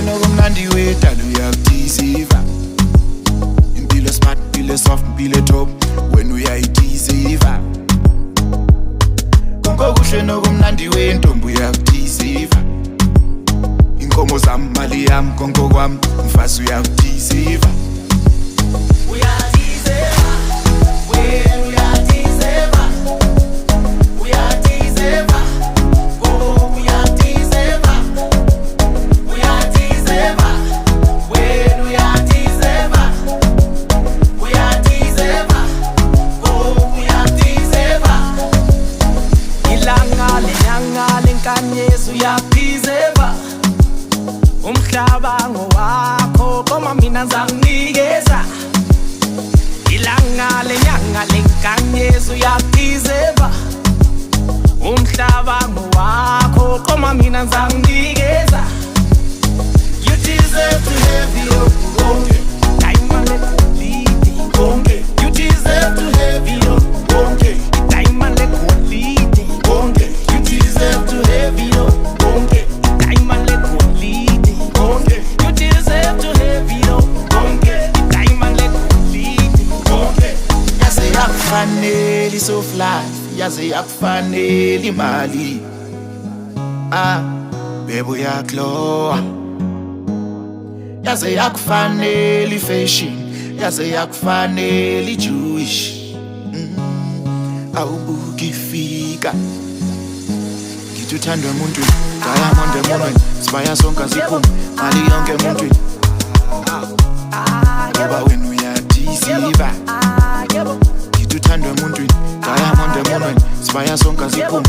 nokumnandi wedala uyakudeserver. Impilo smart, impilo soft, impilo top wena uyayideserver. Konke nokumnandi wentombi uyakudeserver. Inkomo zami, mali yami, konke kwami, mfazi uyakudeserver. Uyadeserver, wena uyadeserver. Uyadeserver, oh uyadeserver. Uyadeserver, wena uyadeserver. Uyadeserver, oh uyadeserver. Ilanga lenyanga lenkanyezi uyadeserver. Umhlaba ngowakho koma mina ngizakunikeza. Ilanga lenyanga lenkanyezi uyadeserver. Umhlaba ngowakho koma mina ngizakunikeza. You deserve to have your konke. Diamond legolide konke. You deserve to have your konke. Diamond legolide konke. You deserve to have your konke. Diamond legolide konke. You deserve to have your konke. Diamond legolide konke. Yaze yakufanele soft life, yaze yakufanele imali. Bebe uyaklowa. Yaze yakufanele fashion, yaze yakufanele Jewish. Awubuki fika. Ngithi uthandwa emuntwini, diamond emunweni, sibaya sonke asiphumi, mali yonke emuntwini. Ngoba wena uyadeserver. Ngithi uthandwa emuntwini, diamond emunweni, sibaya sonke asiphumi,